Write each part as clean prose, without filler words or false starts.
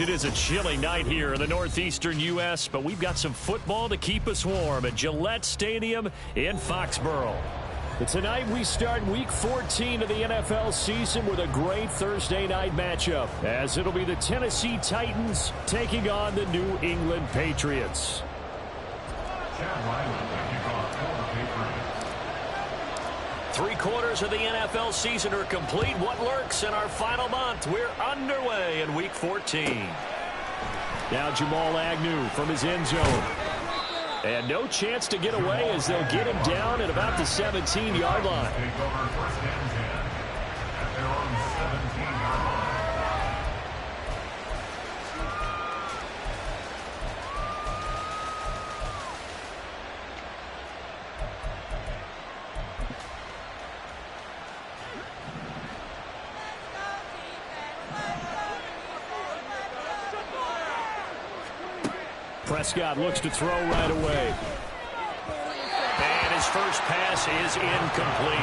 It is a chilly night here in the northeastern U.S., but we've got some football to keep us warm at Gillette Stadium in Foxborough. But tonight we start Week 14 of the NFL season with a great Thursday night matchup, as it'll be the Tennessee Titans taking on the New England Patriots. Three-quarters of the NFL season are complete. What lurks in our final month? We're underway in Week 14. Now Jamal Agnew from his end zone. And no chance to get away as they'll get him down at about the 17-yard line. Prescott looks to throw right away. And his first pass is incomplete.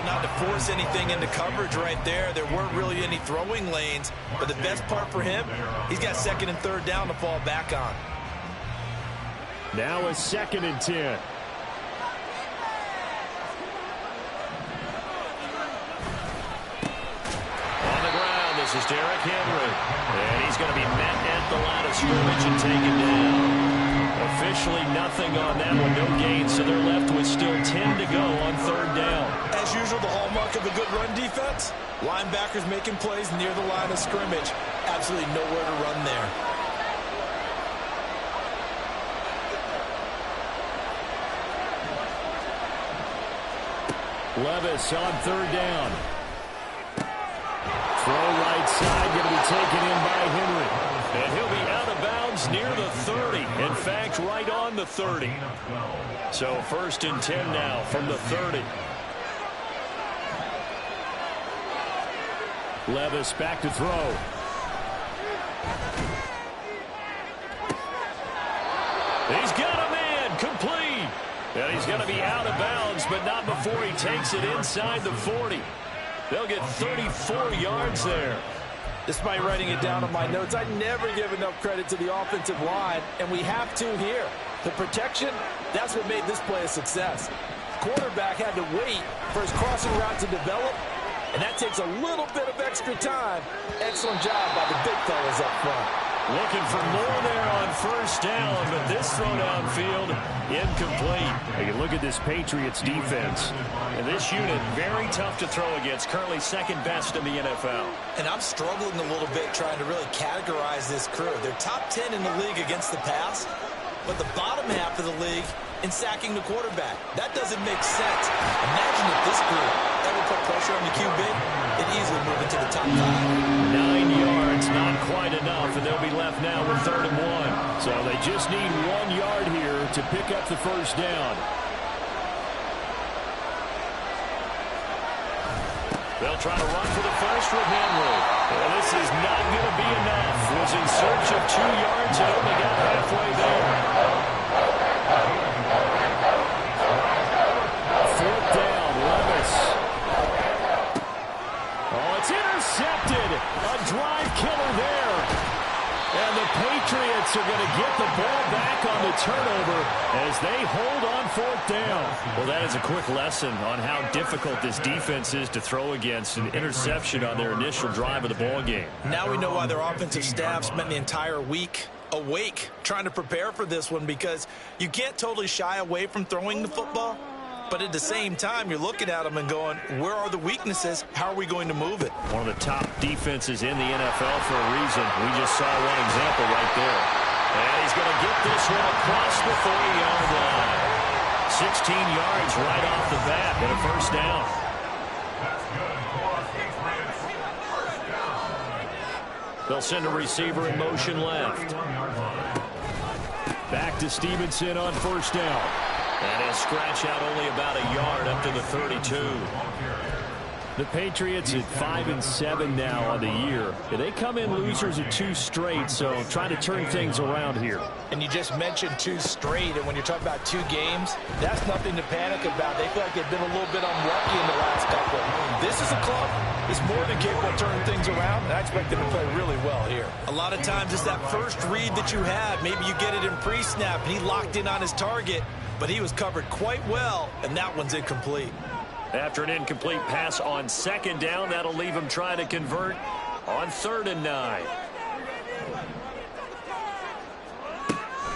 Not to force anything into coverage right there. There weren't really any throwing lanes. But the best part for him, he's got second and third down to fall back on. Now a 2nd and 10. On the ground, this is Derrick Henry. And he's going to be met at the line of scrimmage and taken down. Officially nothing on that one, no gain, so they're left with still 10 to go on third down. As usual, the hallmark of a good run defense, linebackers making plays near the line of scrimmage. Absolutely nowhere to run there. Levis on third down. Throw right side, going to be taken in by Henry. And he'll be out of bounds near the 30. In fact, right on the 30. So 1st and 10 now from the 30. Levis back to throw. He's got a man, complete. And he's going to be out of bounds, but not before he takes it inside the 40. They'll get 34 yards there. Despite writing it down on my notes, I never give enough credit to the offensive line, and we have to here. The protection, that's what made this play a success. Quarterback had to wait for his crossing route to develop, and that takes a little bit of extra time. Excellent job by the big fellas up front. Looking for more there on first down, but this throw downfield incomplete. You look at this Patriots defense. And this unit, very tough to throw against, currently second best in the NFL. And I'm struggling a little bit trying to really categorize this crew. They're top 10 in the league against the pass, but the bottom half of the league in sacking the quarterback. That doesn't make sense. Imagine if this group ever put pressure on the QB, it'd easily move into the top 5. 9 yards, not quite enough, and they'll be left now with 3rd and 1. So they just need 1 yard here to pick up the first down. They'll try to run for the first with Henry. Well, this is not going to be enough. Was in search of 2 yards and only got halfway there. 4th down, Levis. Oh, it's intercepted. A drive killer there. And the Patriots are going to get the ball back on the turnover as they hold on 4th down. Well, that is a quick lesson on how difficult this defense is to throw against. An interception on their initial drive of the ball game. Now we know why their offensive staff spent the entire week awake trying to prepare for this one, because you can't totally shy away from throwing the football. But at the same time, you're looking at them and going, where are the weaknesses? How are we going to move it? One of the top defenses in the NFL for a reason. We just saw one example right there. And he's going to get this one across the 40-yard line. 16 yards right off the bat and a first down. They'll send a receiver in motion left. Back to Stevenson on first down. And he'll scratch out only about a yard up to the 32. The Patriots at 5-7 now on the year. They come in losers of 2 straight, so trying to turn things around here. And you just mentioned 2 straight, and when you're talking about 2 games, that's nothing to panic about. They feel like they've been a little bit unlucky in the last couple. This is a club that's more than capable of turning things around, and I expect them to play really well here. A lot of times it's that first read that you have. Maybe you get it in pre-snap, and he locked in on his target, but he was covered quite well, and that one's incomplete. After an incomplete pass on 2nd down, that'll leave him trying to convert on 3rd and 9.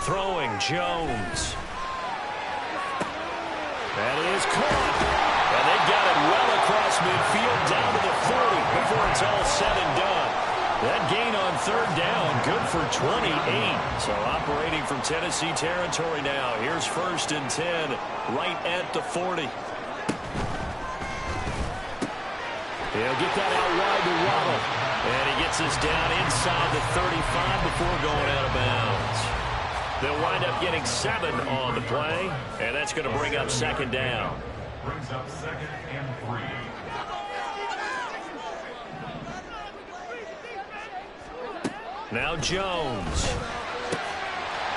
Throwing Jones. That is caught. And they got it well across midfield down to the 40 before it's all said and done. That gain on 3rd down, good for 28. So operating from Tennessee territory now. Here's 1st and 10 right at the 40. He'll get that out wide to Waddle. And he gets us down inside the 35 before going out of bounds. They'll wind up getting 7 on the play, and that's going to bring up 2nd down. Brings up 2nd and 3. Now Jones.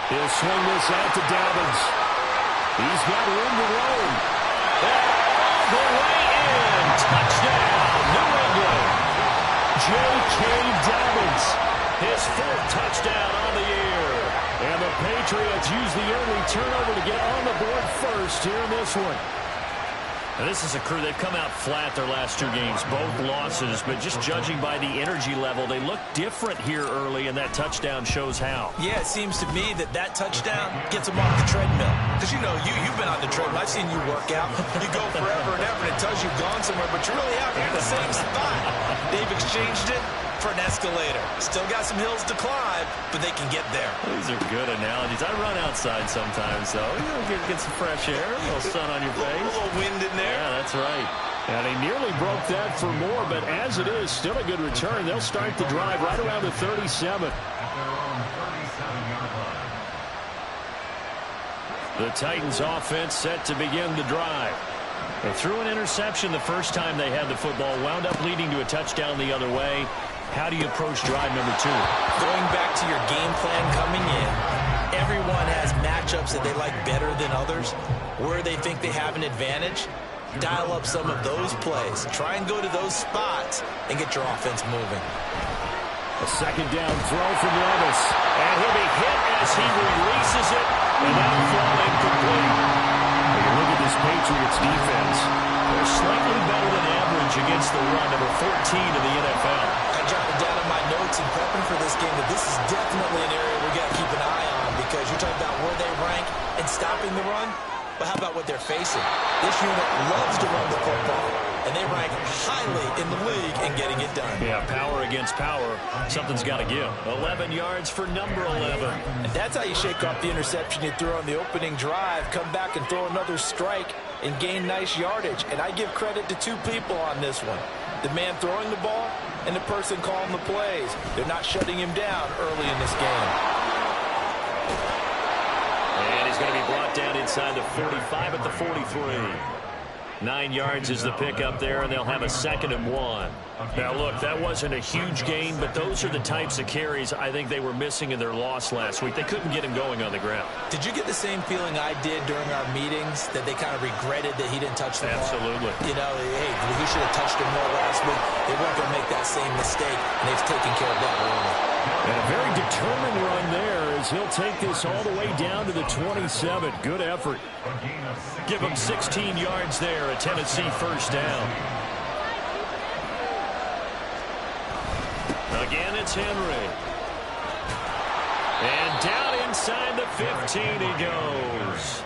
He'll swing this out to Dobbins. He's got room to roam. All the way in. Touchdown, New England. J.K. Dobbins, his 4th touchdown on the year. And the Patriots use the early turnover to get on the board first here in this one. Now this is a crew, they've come out flat their last 2 games, both losses, but just judging by the energy level, they look different here early, and that touchdown shows how. Yeah, it seems to me that touchdown gets them off the treadmill. Because, you know, you've been on the treadmill. I've seen you work out. You go forever and ever, and it tells you've gone somewhere, but you really haven't. You're in the same spot. They've exchanged it for an escalator. Still got some hills to climb, but they can get there. These are good analogies. I run outside sometimes, though. You know, get some fresh air, a little sun on your face. A little wind in there. Yeah, that's right. And he nearly broke that for more, but as it is, still a good return. They'll start the drive right around the 37. The Titans offense set to begin the drive. They threw an interception the first time they had the football, wound up leading to a touchdown the other way. How do you approach drive number 2? Going back to your game plan coming in, everyone has matchups that they like better than others. Where they think they have an advantage, dial up some of those plays. Try and go to those spots and get your offense moving. A 2nd down throw from Levis. And he'll be hit as he releases it. And that'll fall incomplete. When you look at this Patriots defense, they're slightly better than average against the run, number 14 in the NFL. I jotted down in my notes in prepping for this game that this is definitely an area we got to keep an eye on, because you're talking about where they rank in stopping the run, but how about what they're facing? This unit loves to run the football, and they rank highly in the league in getting it done. Yeah, power against power. Something's got to give. 11 yards for number 11. And that's how you shake off the interception you threw on the opening drive, come back and throw another strike and gain nice yardage. And I give credit to 2 people on this one. The man throwing the ball and the person calling the plays. They're not shutting him down early in this game. And he's going to be brought down inside the 45 at the 43. 9 yards is the pickup there, and they'll have a 2nd and 1. Now, look, that wasn't a huge gain, but those are the types of carries I think they were missing in their loss last week. They couldn't get him going on the ground. Did you get the same feeling I did during our meetings, that they kind of regretted that he didn't touch the ball? Absolutely. You know, hey, he should have touched him more last week. They weren't going to make that same mistake, and they've taken care of that early. And a very determined run there as he'll take this all the way down to the 27. Good effort. Give him 16 yards there, a Tennessee 1st down. Again, it's Henry. And down inside the 15 he goes.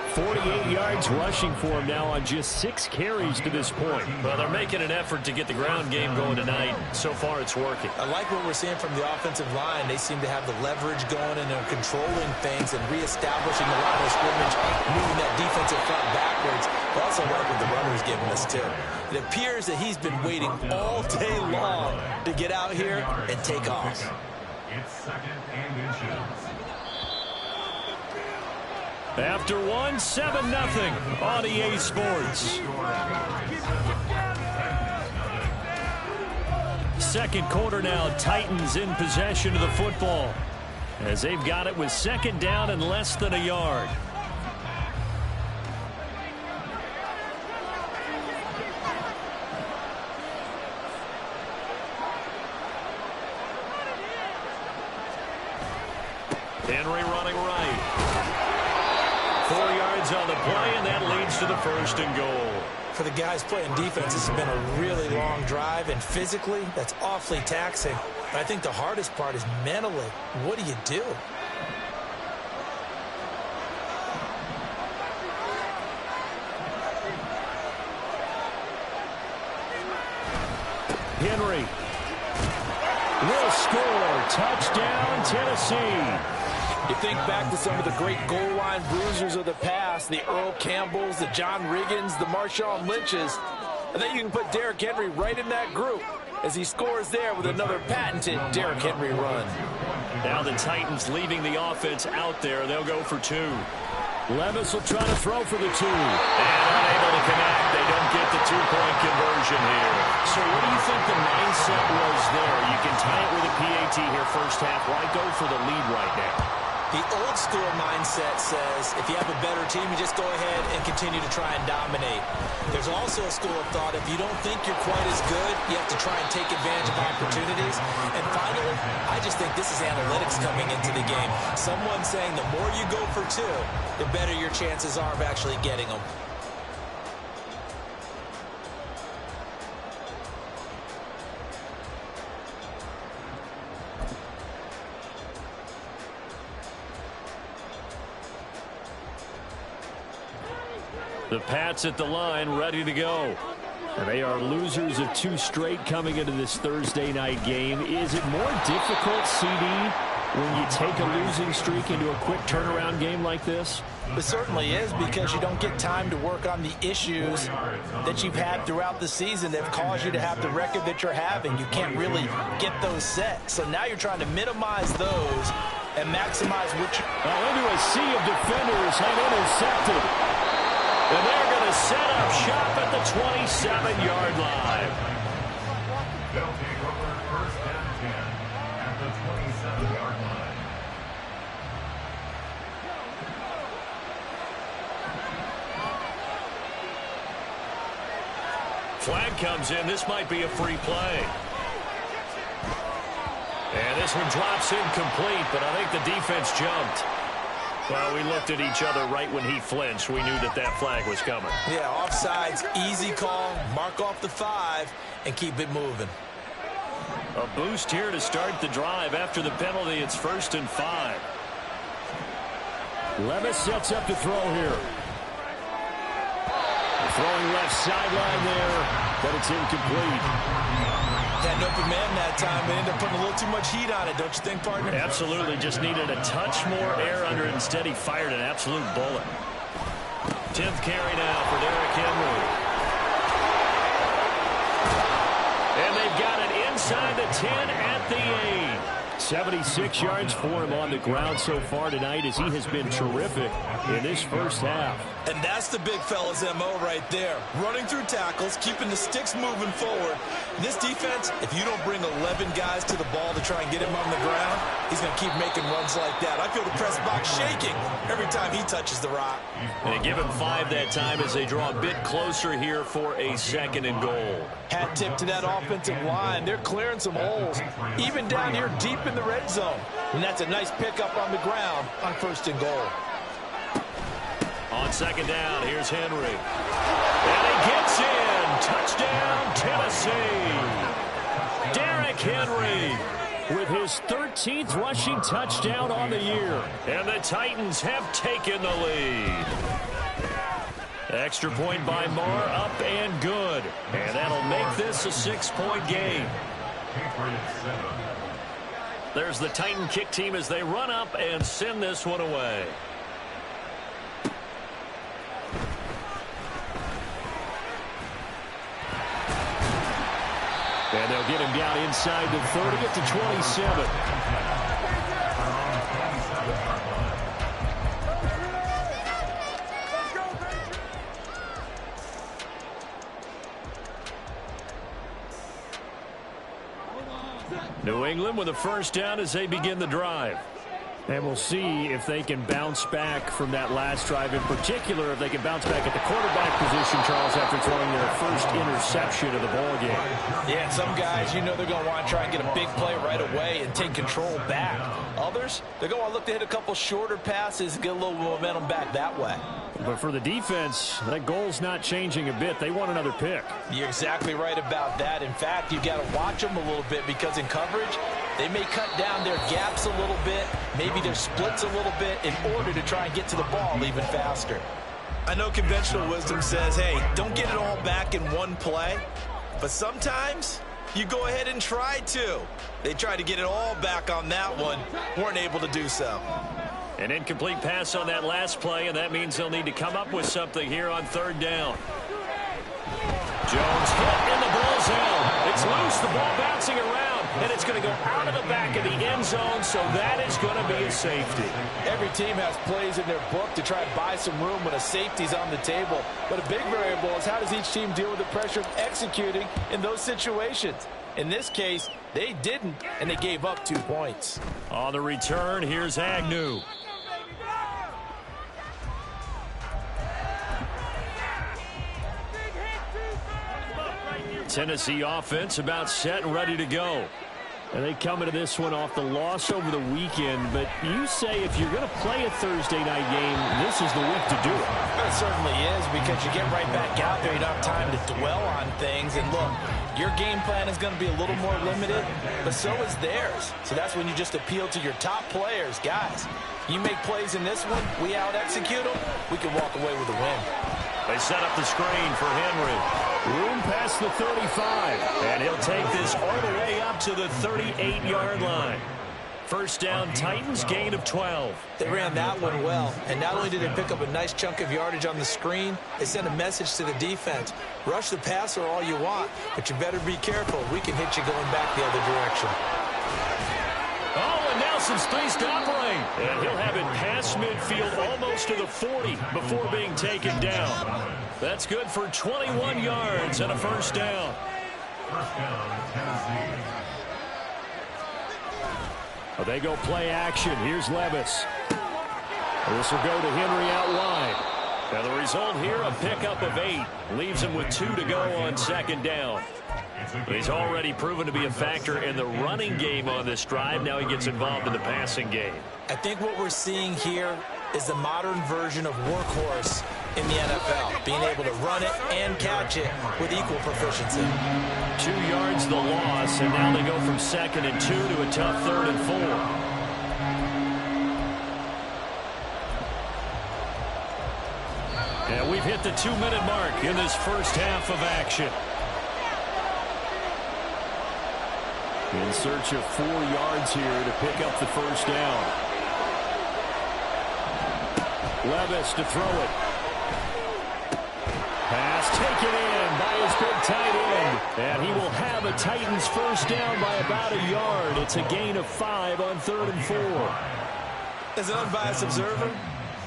48 yards rushing for him now on just 6 carries to this point. Well, they're making an effort to get the ground game going tonight. So far, it's working. I like what we're seeing from the offensive line. They seem to have the leverage going, and they're controlling things and reestablishing the line of scrimmage, moving that defensive front backwards. But also like what the runner's giving us, too. It appears that he's been waiting all day long to get out here and take off. It's 2nd and inches. After 1, 7-0 on EA Sports. second quarter now. Titans in possession of the football as they've got it with second down and less than a yard. Henry running right. 4 yards on the play, and that leads to the first and goal. For the guys playing defense, this has been a really long drive, and physically, that's awfully taxing. But I think the hardest part is mentally. What do you do? Henry will score. Touchdown, Tennessee. You think back to some of the great goal line bruisers of the past, the Earl Campbells, the John Riggins, the Marshawn Lynches. And then you can put Derrick Henry right in that group as he scores there with another patented Derrick Henry run. Now the Titans leaving the offense out there. They'll go for 2. Levis will try to throw for the 2. And unable to connect. They don't get the 2-point conversion here. So what do you think the mindset was there? You can tie it with a PAT here first half. Why go for the lead right now? The old school mindset says if you have a better team, you just go ahead and continue to try and dominate. There's also a school of thought, if you don't think you're quite as good, you have to try and take advantage of opportunities. And finally, I just think this is analytics coming into the game. Someone saying the more you go for 2, the better your chances are of actually getting them. The Pats at the line, ready to go. And they are losers of 2 straight coming into this Thursday night game. Is it more difficult, CD, when you take a losing streak into a quick turnaround game like this? It certainly is, because you don't get time to work on the issues that you've had throughout the season that have caused you to have the record that you're having. You can't really get those set. So now you're trying to minimize those and maximize what you... Into a sea of defenders and intercepted. And they're going to set up shop at the 27-yard line. They'll take over first and 10 at the 27-yard line. Flag comes in. This might be a free play. And this one drops incomplete, but I think the defense jumped. Well, we looked at each other right when he flinched. We knew that that flag was coming. Yeah, offsides, easy call. Mark off the 5 and keep it moving. A boost here to start the drive. After the penalty, it's 1st and 5. Levis sets up to throw here. Throwing left sideline there, but it's incomplete. Had an open man that time, but ended up putting a little too much heat on it, don't you think, partner? Absolutely. Just needed a touch more air under it. Instead, he fired an absolute bullet. 10th carry now for Derrick Henry. And they've got it inside the 10 at the 8. 76 yards for him on the ground so far tonight, as he has been terrific in this first half. And that's the big fella's MO right there. Running through tackles, keeping the sticks moving forward. This defense, if you don't bring 11 guys to the ball to try and get him on the ground, he's going to keep making runs like that. I feel the press box shaking every time he touches the rock. And they give him 5 that time as they draw a bit closer here for a 2nd and goal. Hat tip to that offensive line. They're clearing some holes, even down here deep in the red zone. And that's a nice pickup on the ground on 1st and goal. On 2nd down, here's Henry. And he gets in. Touchdown, Tennessee. Derrick Henry with his 13th rushing touchdown on the year. And the Titans have taken the lead. Extra point by Marr, up and good. And that'll make this a 6-point game. There's the Titan kick team as they run up and send this one away. And they'll get him down inside the 30 at the 27. New England with a first down as they begin the drive. And we'll see if they can bounce back from that last drive, in particular if they can bounce back at the quarterback position, Charles, after throwing their first interception of the ballgame. Yeah, some guys, you know they're going to want to try and get a big play right away and take control back. Others, they're going to look to hit a couple shorter passes and get a little momentum back that way. But for the defense, that goal's not changing a bit. They want another pick. You're exactly right about that. In fact, you've got to watch them a little bit because in coverage, they may cut down their gaps a little bit, maybe their splits a little bit in order to try and get to the ball even faster. I know conventional wisdom says, hey, don't get it all back in one play, but sometimes you go ahead and try to. They tried to get it all back on that one, weren't able to do so. An incomplete pass on that last play, and that means they'll need to come up with something here on third down. Jones hit in the ball zone. It's loose, the ball bouncing around, and it's going to go out of the back of the end zone, so that is going to be a safety. Every team has plays in their book to try and buy some room when a safety's on the table. But a big variable is how does each team deal with the pressure of executing in those situations. In this case, they didn't, and they gave up 2 points. On the return, here's Agnew. Tennessee offense about set and ready to go. And they come into this one off the loss over the weekend. But you say if you're going to play a Thursday night game, this is the week to do it. It certainly is, because you get right back out there. You don't have time to dwell on things. And look, your game plan is going to be a little more limited, but so is theirs. So that's when you just appeal to your top players. Guys, you make plays in this one, we out-execute them, we can walk away with a win. They set up the screen for Henry. Room past the 35. And he'll take this all the way up to the 38-yard line. First down, Titans, gain of 12. They ran that one well. And not only did they pick up a nice chunk of yardage on the screen, they sent a message to the defense. Rush the passer all you want, but you better be careful. We can hit you going back the other direction. Oh, and Nelson's spaced doubling. And he'll have it past midfield almost to the 40 before being taken down. That's good for 21 yards and a first down. First down, Tennessee. Well, they go play action. Here's Levis. This will go to Henry out wide. Now the result here, a pickup of 8. Leaves him with 2 to go on second down. He's already proven to be a factor in the running game on this drive. Now he gets involved in the passing game. I think what we're seeing here is the modern version of workhorse in the NFL, being able to run it and catch it with equal proficiency. 2 yards the loss, and now they go from 2nd and 2 to a tough 3rd and 4. And we've hit the 2-minute mark in this first half of action. In search of 4 yards here to pick up the first down. Levis to throw it. Pass taken in by his big tight end. And he will have a Titans first down by about a yard. It's a gain of 5 on 3rd and 4. As an unbiased observer,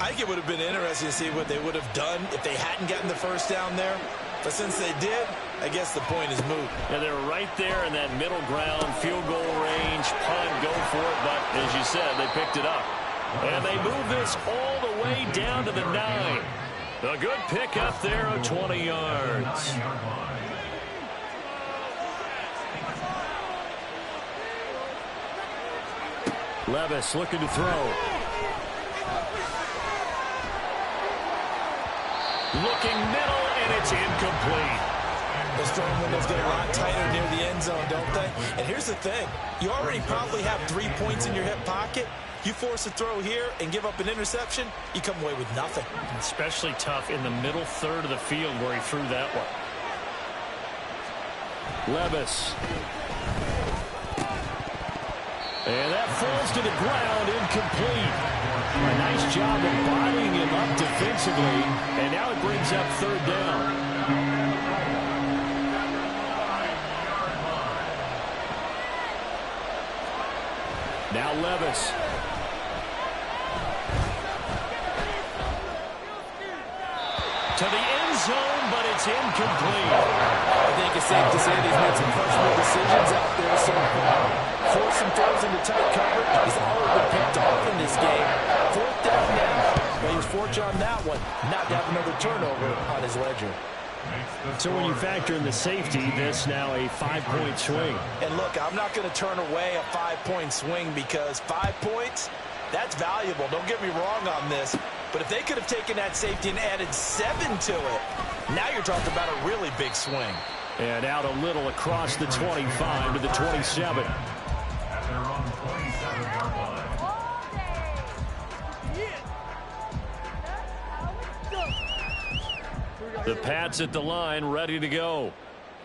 I think it would have been interesting to see what they would have done if they hadn't gotten the first down there. But since they did, I guess the point is moot. Yeah, they're right there in that middle ground, field goal range, punt, go for it. But as you said, they picked it up. And they move this all the way down to the 9. A good pick up there of 20 yards. Levis looking to throw. Looking middle, and it's incomplete. Those throwing windows get a lot tighter near the end zone, don't they? And here's the thing. You already probably have 3 points in your hip pocket. You force a throw here and give up an interception, you come away with nothing. Especially tough in the middle third of the field where he threw that one. Levis. And that falls to the ground, incomplete. A nice job of bodying him up defensively, and now it brings up 3rd down. Now Levis. To the end zone, but it's incomplete. I think it's safe to say they've made some questionable decisions out there so far. force some throws into tight coverage. He's always been picked off in this game. Fourth down now. But he was fortunate on that one, not to have another turnover on his ledger. So when you factor in the safety, this now a 5-point swing. And look, I'm not going to turn away a 5-point swing because 5 points, that's valuable. Don't get me wrong on this. But if they could have taken that safety and added 7 to it, now you're talking about a really big swing. And out a little across the 25 to the 27. At their own 27-yard line. The Pats at the line, ready to go.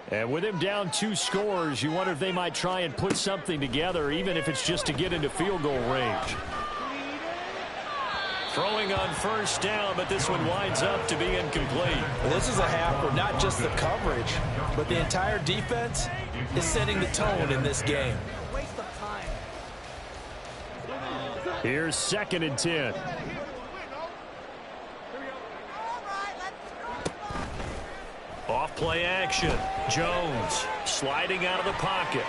And with him down 2 scores, you wonder if they might try and put something together, even if it's just to get into field goal range. Throwing on first down, but this one winds up to be incomplete. This is a half where not just the coverage, but the entire defense is setting the tone in this game. Here's 2nd and 10. Off play action. Jones sliding out of the pocket.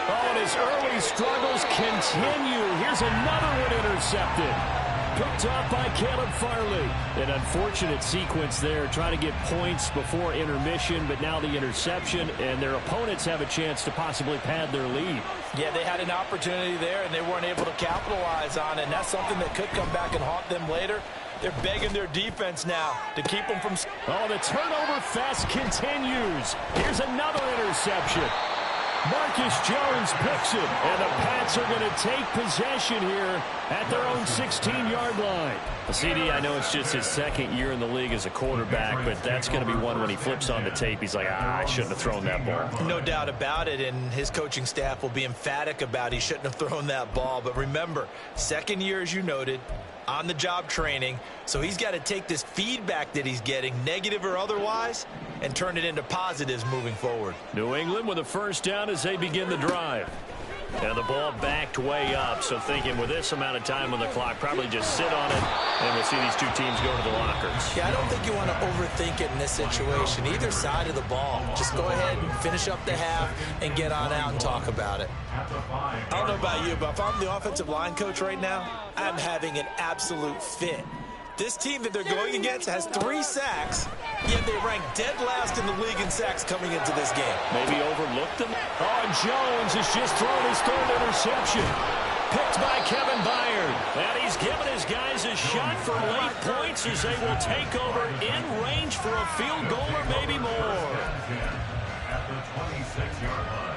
Oh, and his early struggles continue. Here's another one intercepted. Picked off by Caleb Farley. An unfortunate sequence there, trying to get points before intermission, but now the interception, and their opponents have a chance to possibly pad their lead. Yeah, they had an opportunity there, and they weren't able to capitalize on it, and that's something that could come back and haunt them later. They're begging their defense now to keep them from... Oh, the turnover fest continues. Here's another interception. Marcus Jones picks it, and the Pats are going to take possession here at their own 16-yard line. CD, I know it's just his 2nd year in the league as a quarterback, but that's going to be one when he flips on the tape. He's like, I shouldn't have thrown that ball. No doubt about it, and his coaching staff will be emphatic about he shouldn't have thrown that ball. But remember, 2nd year, as you noted, on-the-job training, so he's got to take this feedback that he's getting, negative or otherwise, and turn it into positives moving forward. New England with a first down as they begin the drive. And the ball backed way up, so thinking with this amount of time on the clock, probably just sit on it, and we'll see these two teams go to the lockers. Yeah, I don't think you want to overthink it in this situation. Either side of the ball. Just go ahead and finish up the half and get on out and talk about it. I don't know about you, but if I'm the offensive line coach right now, I'm having an absolute fit. This team that they're going against has 3 sacks, yet they rank dead last in the league in sacks coming into this game. Maybe overlooked them. Oh, and Jones has just thrown his 3rd interception. Picked by Kevin Byard. And he's given his guys a shot for late points as they will take over in range for a field goal or maybe more. At the 26-yard line.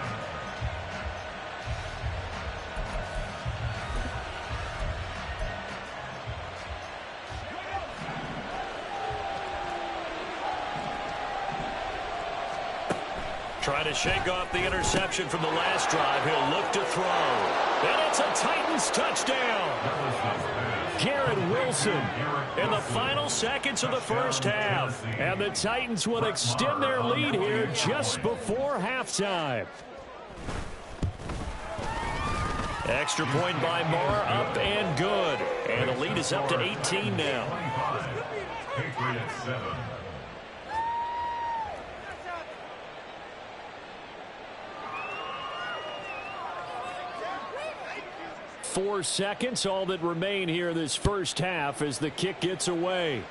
Trying to shake off the interception from the last drive. He'll look to throw. And it's a Titans touchdown. Garrett Wilson in the final seconds of the first half. And the Titans will extend their lead here just before halftime. Extra point by Marr, up and good. And the lead is up to 18 now. Patriots 7. 4 seconds, all that remain here this first half as the kick gets away.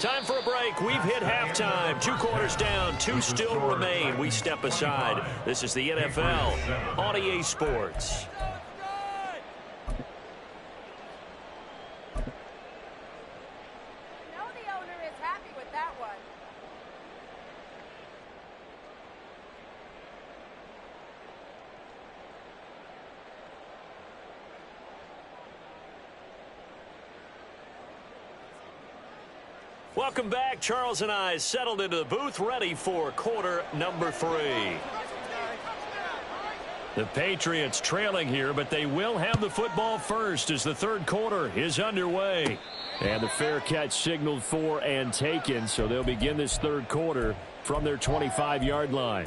Time for a break. We've hit halftime. 2 quarters down, 2 still remain. We step aside. This is the NFL on EA Sports. Welcome back. Charles and I settled into the booth, ready for quarter number 3. The Patriots trailing here, but they will have the football first as the 3rd quarter is underway. And the fair catch signaled for and taken, so they'll begin this 3rd quarter from their 25-yard line.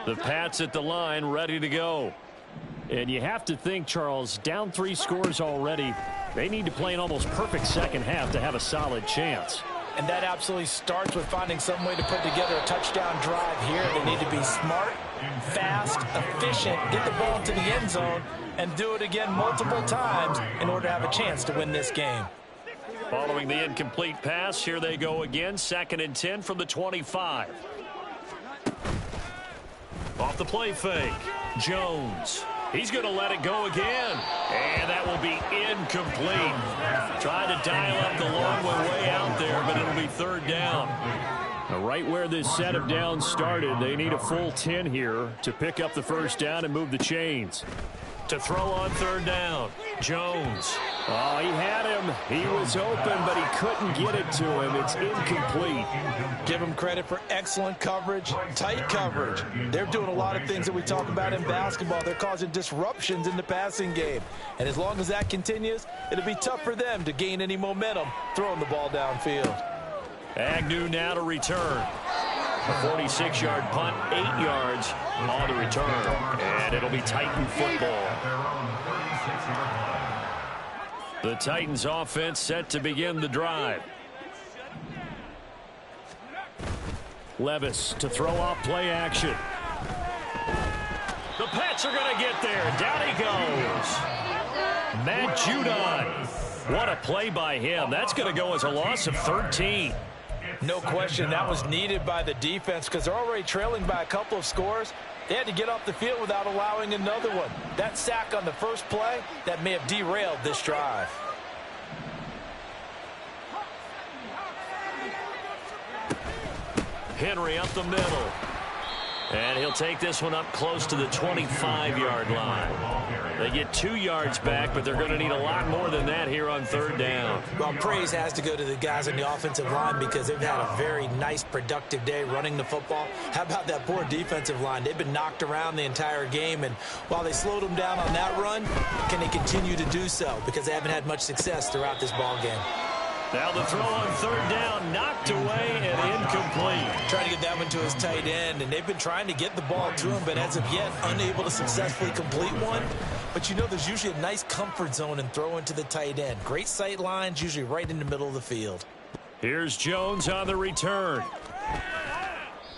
The Pats at the line, ready to go. And you have to think, Charles, down 3 scores already. They need to play an almost perfect second half to have a solid chance. And that absolutely starts with finding some way to put together a touchdown drive here. They need to be smart, fast, efficient, get the ball into the end zone, and do it again multiple times in order to have a chance to win this game. Following the incomplete pass, here they go again. 2nd and 10 from the 25. Off the play fake. Jones. He's going to let it go again. And that will be incomplete. Trying to dial up the long way out there, but it'll be 3rd down. Now, right where this set of downs started, they need a full 10 here to pick up the 1st down and move the chains. To throw on 3rd down, Jones. Oh, he had him. He was open, but he couldn't get it to him. It's incomplete. Give him credit for excellent coverage, tight coverage. They're doing a lot of things that we talk about in basketball. They're causing disruptions in the passing game. And as long as that continues, it'll be tough for them to gain any momentum throwing the ball downfield. Agnew now to return. A 46-yard punt, 8 yards on the return. And it'll be Titan football. The Titans offense set to begin the drive. Levis to throw off play action. The Pats are going to get there. Down he goes. Matt Judon. What a play by him. That's going to go as a loss of 13. No question, that was needed by the defense because they're already trailing by a couple of scores. They had to get off the field without allowing another one. That sack on the first play, that may have derailed this drive. Henry up the middle. And he'll take this one up close to the 25-yard line. They get 2 yards back, but they're going to need a lot more than that here on 3rd down. Well, praise has to go to the guys on the offensive line because they've had a very nice, productive day running the football. How about that poor defensive line? They've been knocked around the entire game, and while they slowed them down on that run, can they continue to do so? Because they haven't had much success throughout this ball game. Now the throw on 3rd down, knocked away and incomplete. Trying to get that one to his tight end, and they've been trying to get the ball to him, but as of yet, unable to successfully complete one. But you know there's usually a nice comfort zone in throwing to the tight end. Great sight lines, usually right in the middle of the field. Here's Jones on the return.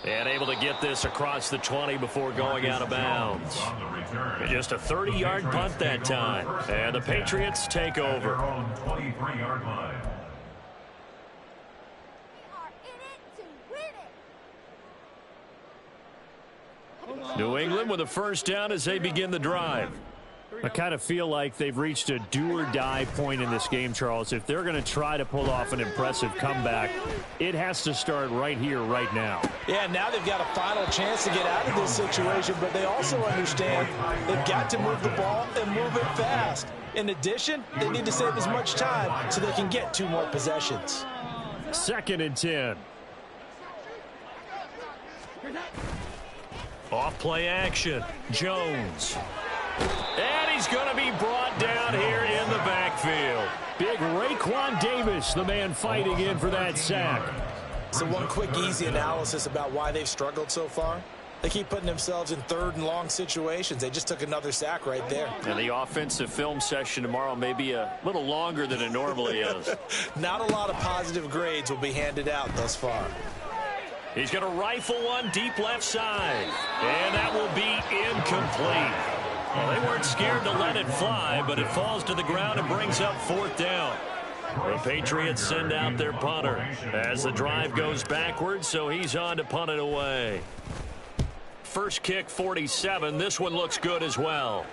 And able to get this across the 20 before going out of bounds. Just a 30-yard punt that time. And the Patriots take over. New England with a 1st down as they begin the drive. I kind of feel like they've reached a do-or-die point in this game, Charles. If they're going to try to pull off an impressive comeback, it has to start right here, right now. Yeah, now they've got a final chance to get out of this situation, but they also understand they've got to move the ball and move it fast. In addition, they need to save as much time so they can get 2 more possessions. 2nd and 10. Off play action. Jones. And he's going to be brought down here in the backfield. Big Raekwon Davis, the man fighting in for that sack. So one quick, easy analysis about why they've struggled so far. They keep putting themselves in 3rd and long situations. They just took another sack right there. And the offensive film session tomorrow may be a little longer than it normally is. Not a lot of positive grades will be handed out thus far. He's going to rifle one deep left side. And that will be incomplete. Well, they weren't scared to let it fly, but it falls to the ground and brings up 4th down. The Patriots send out their punter as the drive goes backwards, so he's on to punt it away. First kick, 47. This one looks good as well.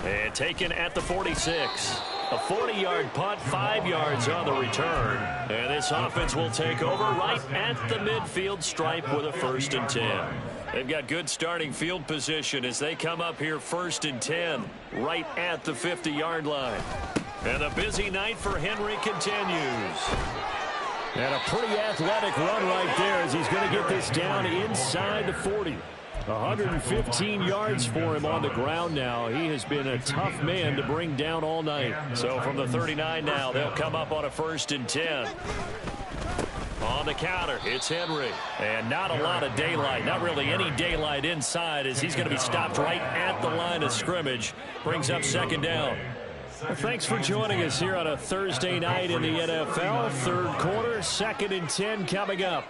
And taken at the 46. A 40-yard punt, 5 yards on the return. And this offense will take over right at the midfield stripe with a 1st and 10. They've got good starting field position as they come up here 1st and 10 right at the 50-yard line. And a busy night for Henry continues. And a pretty athletic run right there as he's going to get this down inside the 40. 115 yards for him on the ground now. He has been a tough man to bring down all night. So from the 39 now, they'll come up on a 1st and 10. On the counter, it's Henry. And not a lot of daylight, not really any daylight inside, as he's going to be stopped right at the line of scrimmage. Brings up second down. Well, thanks for joining us here on a Thursday night in the NFL. Third quarter, 2nd and 10 coming up.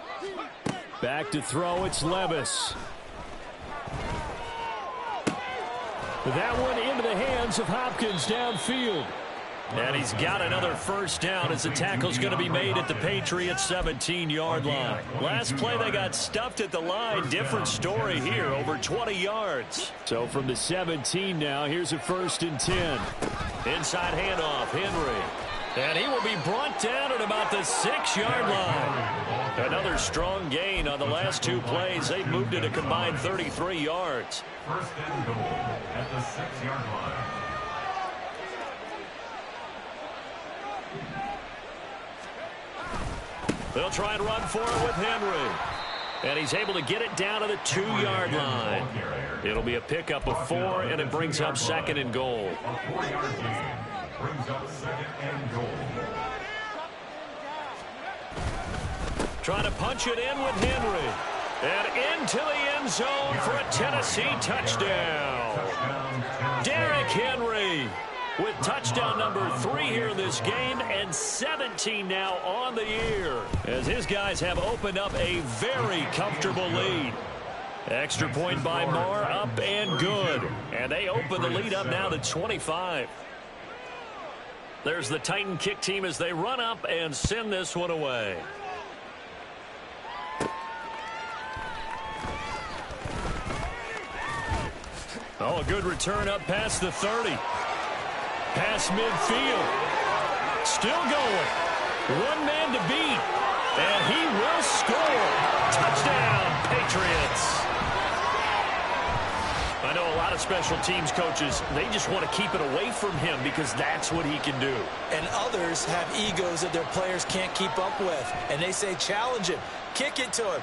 Back to throw, it's Levis. That one into the hands of Hopkins downfield. And he's got another first down as the tackle's going to be made at the Patriots 17-yard line. Last play they got stuffed at the line. Different story here, over 20 yards. So from the 17 now, here's a 1st and 10. Inside handoff, Henry. And he will be brought down at about the 6-yard line. Another strong gain on the last 2 plays. They moved it a combined 33 yards. 1st and goal at the 6-yard line. They'll try and run for it with Henry. And he's able to get it down to the 2-yard line. It'll be a pickup of 4, and it brings up 2nd and goal. A 4-yard gain brings up 2nd and goal. Trying to punch it in with Henry. And into the end zone for a Tennessee touchdown. Derrick Henry with touchdown number 3 here in this game, and 17 now on the year, as his guys have opened up a very comfortable lead. Extra point by Marr, up and good. And they open the lead up now to 25. There's the Titan kick team as they run up and send this one away. Oh, a good return up past the 30. Past midfield. Still going. 1 man to beat. And he will score. Touchdown, Patriots. I know a lot of special teams coaches, they just want to keep it away from him because that's what he can do. And others have egos that their players can't keep up with. And they say, challenge him. Kick it to him.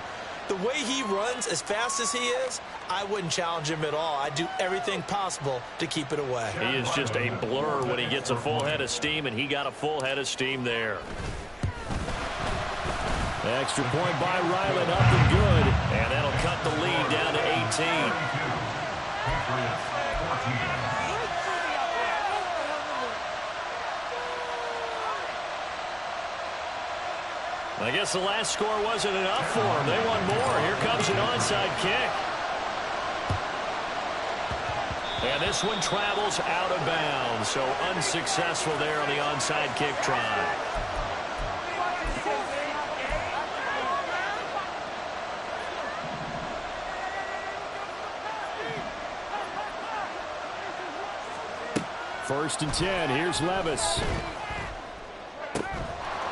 The way he runs as fast as he is, I wouldn't challenge him at all. I'd do everything possible to keep it away. He is just a blur when he gets a full head of steam, and he got a full head of steam there. Extra point by Ryland, up and good. And that'll cut the lead down to 18. I guess the last score wasn't enough for them. They want more. Here comes an onside kick. And this one travels out of bounds. So unsuccessful there on the onside kick try. First and 10. Here's Levis.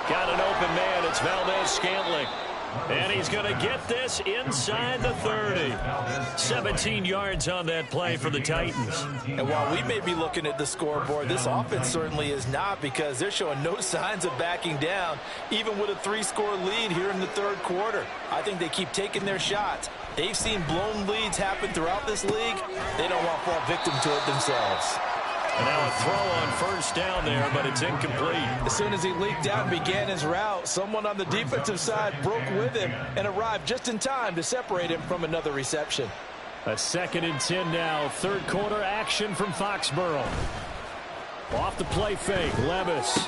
Got an open man. It's Valdez-Scantling. And he's going to get this inside the 30. 17 yards on that play for the Titans. And while we may be looking at the scoreboard, this offense certainly is not, because they're showing no signs of backing down, even with a 3-score lead here in the 3rd quarter. I think they keep taking their shots. They've seen blown leads happen throughout this league. They don't want to fall victim to it themselves. And now a throw on first down there, but it's incomplete. As soon as he leaked out and began his route, someone on the defensive side broke with him and arrived just in time to separate him from another reception. A 2nd and 10 now. 3rd quarter action from Foxborough. Off the play fake, Levis.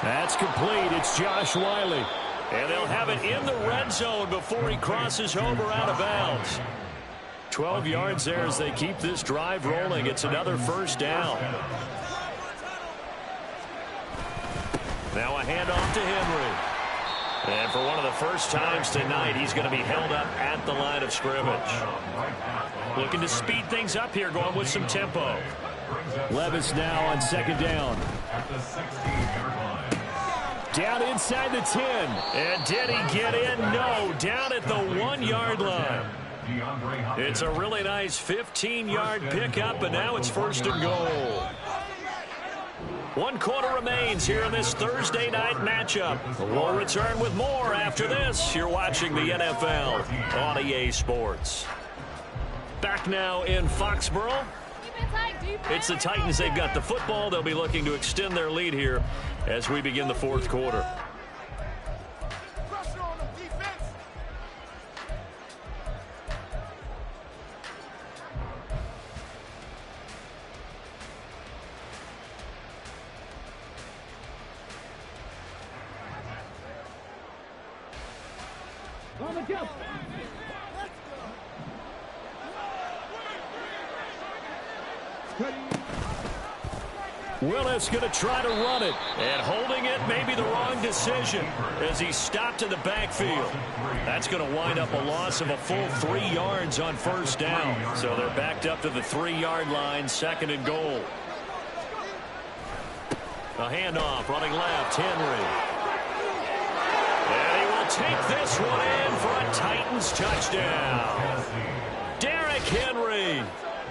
That's complete. It's Josh Wiley. And they'll have it in the red zone before he crosses over out of bounds. 12 yards there as they keep this drive rolling. It's another first down. Now a handoff to Henry. And for one of the first times tonight, he's going to be held up at the line of scrimmage. Looking to speed things up here, going with some tempo. Levis now on 2nd down. At the 16-yard line. Down inside the 10. And did he get in? No. Down at the 1-yard line. It's a really nice 15-yard pickup, and now it's 1st and goal. 1 quarter remains here in this Thursday night matchup. We'll return with more after this. You're watching the NFL on EA Sports. Back now in Foxborough. It's the Titans. They've got the football. They'll be looking to extend their lead here as we begin the 4th quarter. Willis going to try to run it. And holding it may be the wrong decision as he stopped in the backfield. That's going to wind up a loss of a full 3 yards on first down. So they're backed up to the 3-yard line, 2nd and goal. A handoff, running left, Henry. And he will take this one in for a Titans touchdown. Derrick Henry.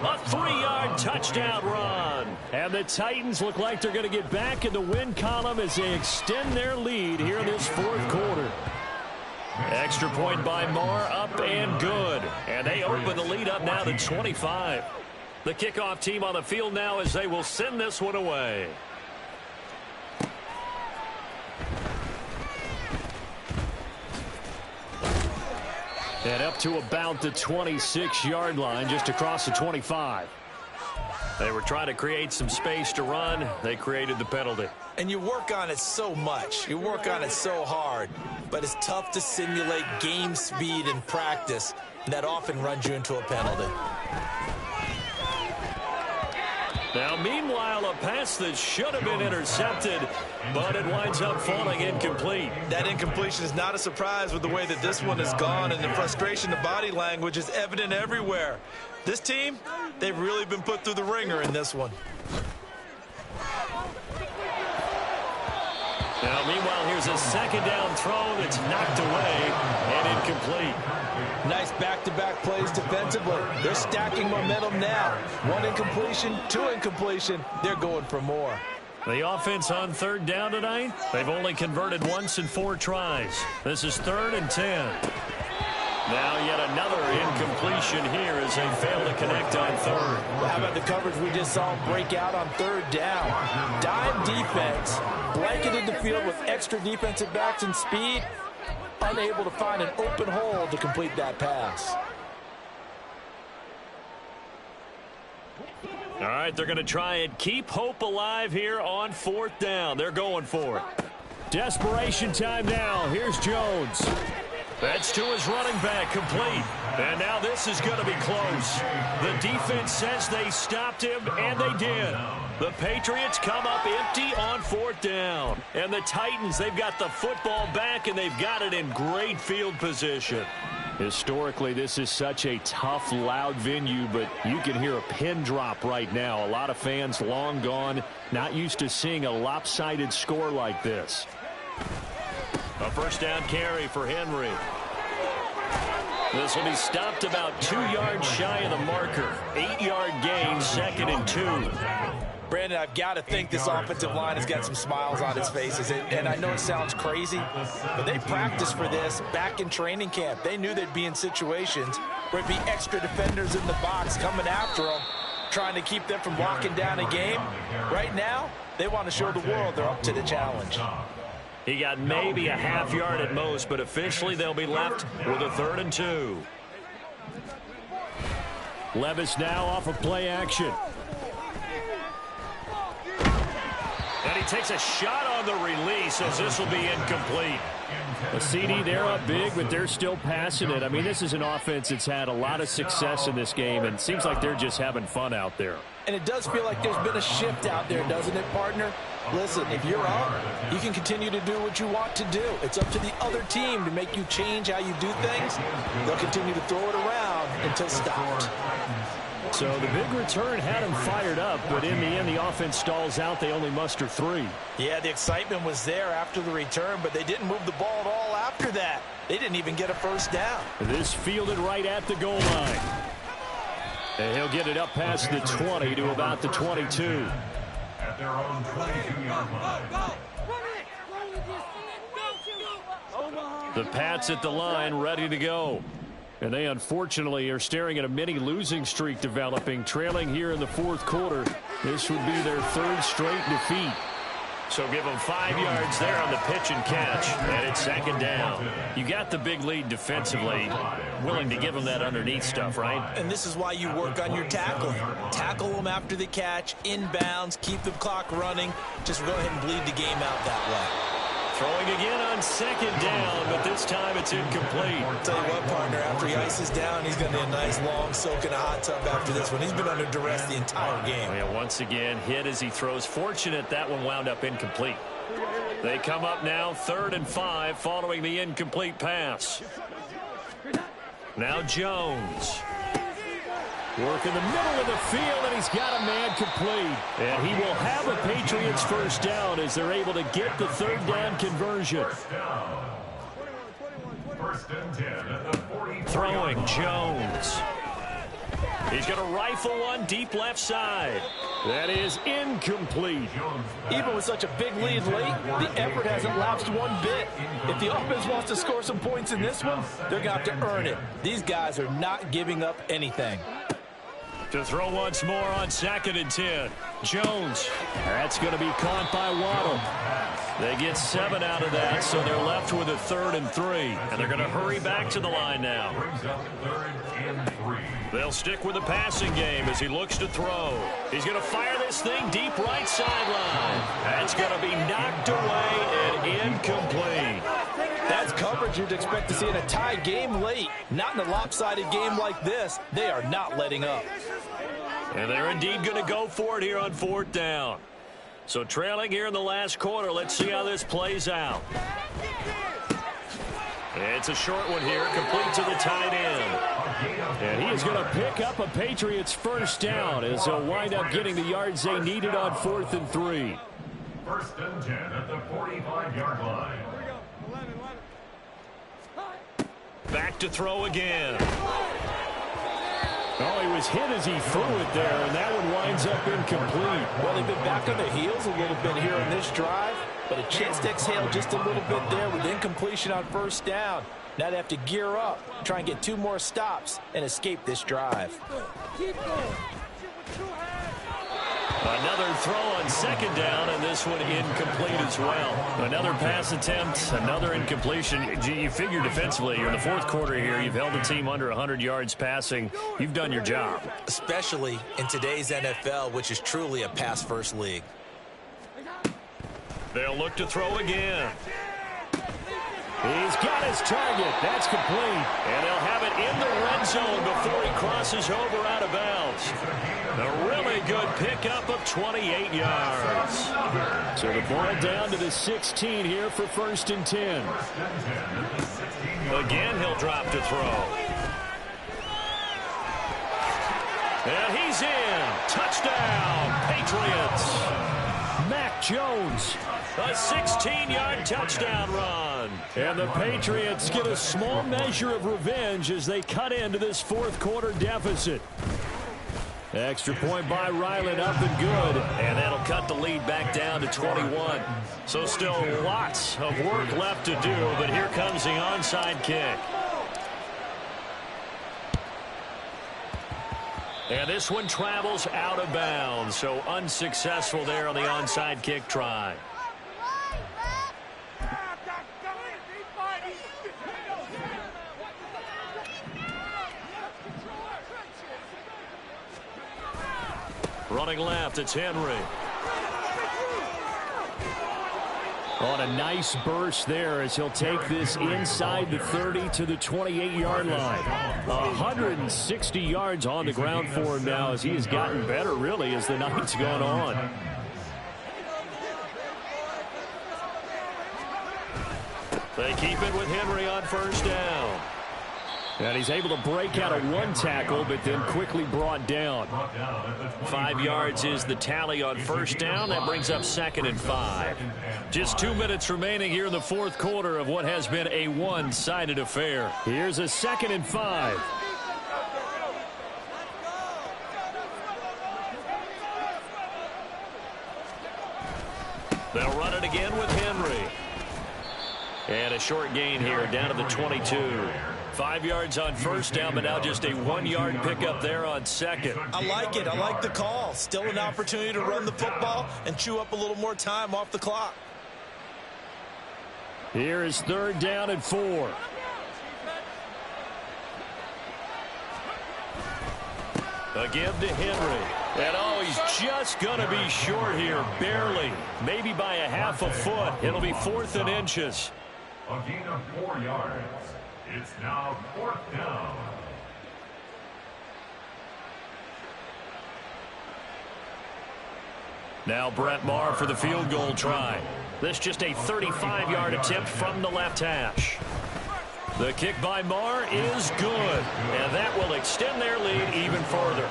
A 3-yard touchdown run. And the Titans look like they're going to get back in the win column as they extend their lead here in this 4th quarter. Extra point by Moore, up and good. And they open the lead up now to 25. The kickoff team on the field now as they will send this one away. And up to about the 26-yard line, just across the 25. They were trying to create some space to run. They created the penalty. And you work on it so much. You work on it so hard. But it's tough to simulate game speed in practice. And that often runs you into a penalty. Now, meanwhile, a pass that should have been intercepted, but it winds up falling incomplete. That incompletion is not a surprise with the way that this one has gone, and the frustration, the body language is evident everywhere. This team, they've really been put through the ringer in this one. Now, meanwhile, here's a 2nd down throw that's knocked away and incomplete. Nice back-to-back plays defensively. They're stacking momentum now. 1 incompletion, 2 incompletion. They're going for more. The offense on 3rd down tonight, they've only converted once in 4 tries. This is 3rd and 10. Now yet another incompletion here as they fail to connect on 3rd. Well, how about the coverage we just saw break out on 3rd down? Dime defense, blanketed the field with extra defensive backs and speed, unable to find an open hole to complete that pass. All right, they're going to try and keep hope alive here on 4th down. They're going for it. Desperation time now. Here's Jones. That's to his running back, complete. And now this is going to be close. The defense says they stopped him, and they did. The Patriots come up empty on 4th down. And the Titans, they've got the football back, and they've got it in great field position. Historically, this is such a tough, loud venue, but you can hear a pin drop right now. A lot of fans long gone, not used to seeing a lopsided score like this. A 1st down carry for Henry. This will be stopped about 2 yards shy of the marker. 8-yard gain, 2nd and 2. Brandon, I've got to think this offensive line has got some smiles on its faces. And I know it sounds crazy, but they practiced for this back in training camp. They knew they'd be in situations where it'd be extra defenders in the box coming after them, trying to keep them from locking down a game. Right now, they want to show the world they're up to the challenge. He got maybe a half yard at most, but officially they'll be left with a 3rd and 2. Levis now off of play action. And he takes a shot on the release as this will be incomplete. A CD, they're up big, but they're still passing it. I mean, this is an offense that's had a lot of success in this game, and it seems like they're just having fun out there. And it does feel like there's been a shift out there, doesn't it, partner? Listen, if you're up, you can continue to do what you want to do. It's up to the other team to make you change how you do things. They'll continue to throw it around until stopped. So the big return had him fired up, but in the end, the offense stalls out. They only muster 3. Yeah, the excitement was there after the return, but they didn't move the ball at all after that. They didn't even get a 1st down. This fielded right at the goal line. And he'll get it up past the 20 to about the 22. At their own 22-yard line. The Pats at the line, ready to go. And they unfortunately are staring at a mini losing streak developing, trailing here in the 4th quarter. This would be their 3rd straight defeat. So give them 5 yards there on the pitch and catch, and it's 2nd down. You got the big lead defensively, willing to give them that underneath stuff, right? And this is why you work on your tackling. Tackle them after the catch, inbounds, keep the clock running. Just go ahead and bleed the game out that way. Throwing again on second down, but this time it's incomplete. Tell you what, partner, after he ices down, he's going to need a nice long soak in a hot tub after this one. He's been under duress the entire game. Yeah, once again, hit as he throws. Fortunate that one wound up incomplete. They come up now 3rd and 5 following the incomplete pass. Now Jones. Work in the middle of the field, and he's got a man complete. And he will have a Patriots first down as they're able to get the 3rd down conversion. First and 10 at the 40. Throwing Jones. He's going to rifle one deep left side. That is incomplete. Even with such a big lead late, the effort hasn't lapsed one bit. If the offense wants to score some points in this one, they're going to have to earn it. These guys are not giving up anything. To throw once more on 2nd and 10. Jones. That's going to be caught by Waddle. They get 7 out of that, so they're left with a 3rd and 3. And they're going to hurry back to the line now. They'll stick with the passing game as he looks to throw. He's going to fire this thing deep right sideline. That's going to be knocked away and incomplete. That's coverage you'd expect to see in a tie game late. Not in a lopsided game like this. They are not letting up. And they're indeed going to go for it here on 4th down. So trailing here in the last quarter. Let's see how this plays out. It's a short one here, complete to the tight end. And he is going to pick up a Patriots first down as they'll wind up getting the yards they needed on 4th and 3. First and 10 at the 45-yard line. Back to throw again. Oh, he was hit as he threw it there, and that one winds up incomplete. Well, they've been back on their heels a little bit here in this drive, but a chance to exhale just a little bit there with incompletion on first down. Now they have to gear up, try and get 2 more stops, and escape this drive. Another throw on 2nd down, and this one incomplete as well. Another pass attempt, another incompletion. You figure defensively, you're in the 4th quarter here. You've held the team under 100 yards passing. You've done your job. Especially in today's NFL, which is truly a pass-first league. They'll look to throw again. He's got his target. That's complete. And they'll have it in the red zone before he crosses over out of bounds. A really good pickup of 28 yards. So the ball down to the 16 here for 1st and 10. Again, he'll drop to throw. And he's in. Touchdown, Patriots. Mac Jones. A 16-yard touchdown run. And the Patriots get a small measure of revenge as they cut into this 4th quarter deficit. Extra point by Ryland up and good. And that'll cut the lead back down to 21. So still lots of work left to do, but here comes the onside kick. And this one travels out of bounds, so unsuccessful there on the onside kick try. Running left, it's Henry. On a nice burst there as he'll take this inside the 30 to the 28-yard line. 160 yards on the ground for him now as he has gotten better, really, as the night's gone on. They keep it with Henry on first down. And he's able to break out of 1 tackle, but then quickly brought down. 5 yards is the tally on first down. That brings up 2nd and 5. Just 2 minutes remaining here in the 4th quarter of what has been a one-sided affair. Here's a 2nd and 5. They'll run it again with Henry. And a short gain here down to the 22. 5 yards on first down, but now just a 1-yard pickup there on second. I like it. I like the call. Still an opportunity to run the football and chew up a little more time off the clock. Here is 3rd down and 4. A give to Henry. And oh, he's just going to be short here, barely. Maybe by a half a foot. It'll be 4th and inches. A gain of 4 yards. It's now 4th down. Now Brett Maher for the field goal try. This just a 35-yard attempt from the left hash. The kick by Maher is good, and that will extend their lead even further.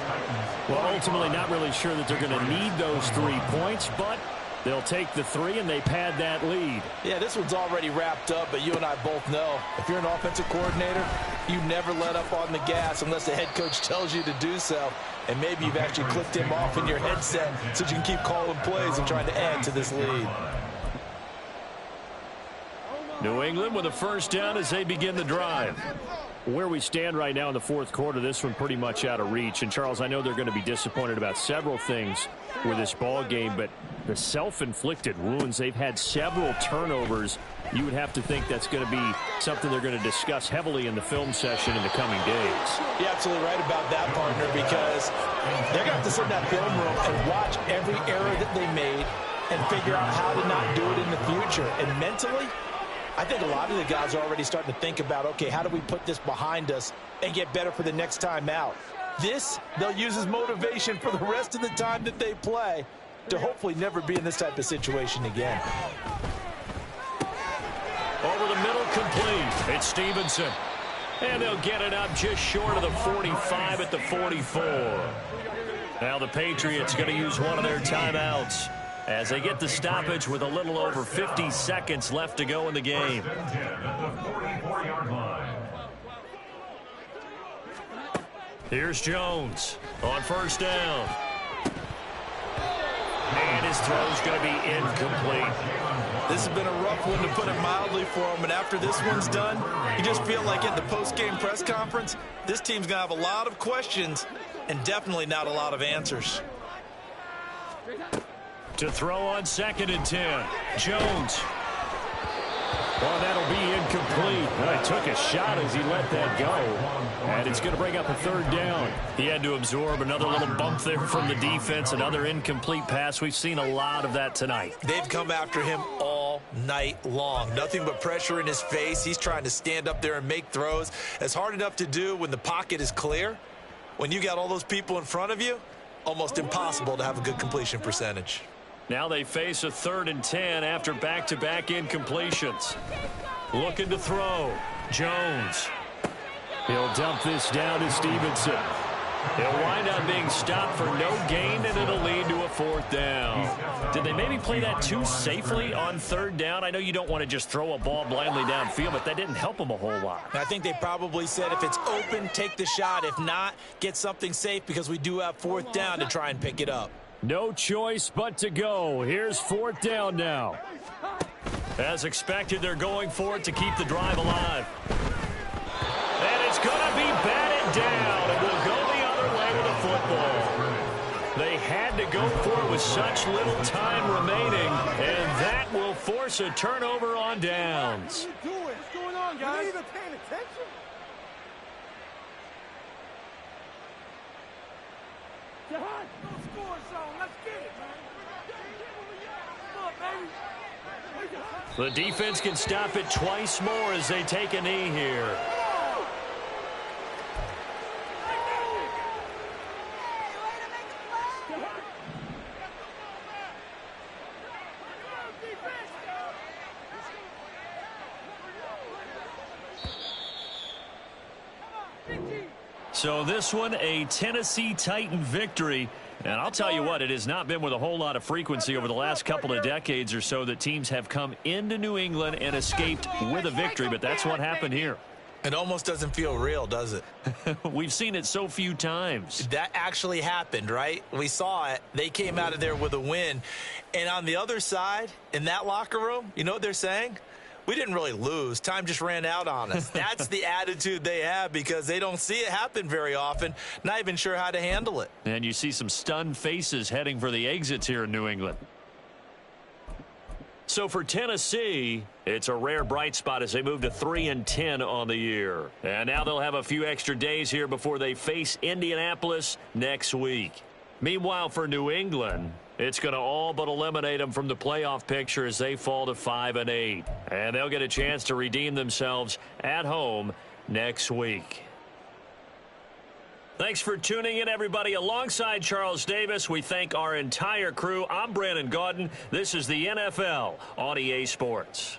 Well, ultimately not really sure that they're going to need those 3 points, but they'll take the 3 and they pad that lead. Yeah, this one's already wrapped up, but you and I both know if you're an offensive coordinator, you never let up on the gas unless the head coach tells you to do so. And maybe you've actually clicked him off in your headset so you can keep calling plays and trying to add to this lead. New England with a first down as they begin the drive. Where we stand right now in the 4th quarter, this one pretty much out of reach. And, Charles, I know they're going to be disappointed about several things with this ball game, but the self-inflicted wounds, they've had several turnovers. You would have to think that's going to be something they're going to discuss heavily in the film session in the coming days. You're absolutely right about that, partner, because they're going to have to sit in that film room and watch every error that they made and figure out how to not do it in the future. And mentally, I think a lot of the guys are already starting to think about, okay, how do we put this behind us and get better for the next time out? This, they'll use as motivation for the rest of the time that they play to hopefully never be in this type of situation again. Over the middle, complete. It's Stevenson. And they'll get it up just short of the 45 at the 44. Now the Patriots going to use one of their timeouts as they get the stoppage with a little over 50 seconds left to go in the game. Here's Jones on first down. And his throw's going to be incomplete. This has been a rough one, to put it mildly, for him. And after this one's done, you just feel like at the post-game press conference, this team's going to have a lot of questions and definitely not a lot of answers. To throw on 2nd and 10. Jones. Well, that'll be incomplete. Well, he took a shot as he let that go. And it's going to bring up a 3rd down. He had to absorb another little bump there from the defense, another incomplete pass. We've seen a lot of that tonight. They've come after him all night long. Nothing but pressure in his face. He's trying to stand up there and make throws. It's hard enough to do when the pocket is clear. When you got all those people in front of you, almost impossible to have a good completion percentage. Now they face a 3rd and 10 after back-to-back incompletions. Looking to throw. Jones. He'll dump this down to Stevenson. He'll wind up being stopped for no gain, and it'll lead to a 4th down. Did they maybe play that too safely on 3rd down? I know you don't want to just throw a ball blindly downfield, but that didn't help them a whole lot. I think they probably said if it's open, take the shot. If not, get something safe, because we do have 4th down to try and pick it up. No choice but to go. Here's 4th down now. As expected, they're going for it to keep the drive alive. And it's going to be batted down. It will go the other way with the football. They had to go for it with such little time remaining, and that will force a turnover on downs. What are you doing? What's going on, guys? You even paying attention? Jahan, no score zone. Let's get it, man. Come on, baby. The defense can stop it twice more as they take a knee here. So this one, a Tennessee Titan victory. And I'll tell you what, it has not been with a whole lot of frequency over the last couple of decades or so that teams have come into New England and escaped with a victory, but that's what happened here. It almost doesn't feel real, does it? We've seen it so few times. That actually happened, right? We saw it. They came out of there with a win. And on the other side, in that locker room, you know what they're saying? We didn't really lose. Time just ran out on us. That's the attitude they have because they don't see it happen very often, not even sure how to handle it. And you see some stunned faces heading for the exits here in New England. So for Tennessee, it's a rare bright spot as they move to 3-10 on the year. And now they'll have a few extra days here before they face Indianapolis next week. Meanwhile, for New England, it's going to all but eliminate them from the playoff picture as they fall to 5-8. And they'll get a chance to redeem themselves at home next week. Thanks for tuning in, everybody. Alongside Charles Davis, we thank our entire crew. I'm Brandon Gaudin. This is the NFL on EA Sports.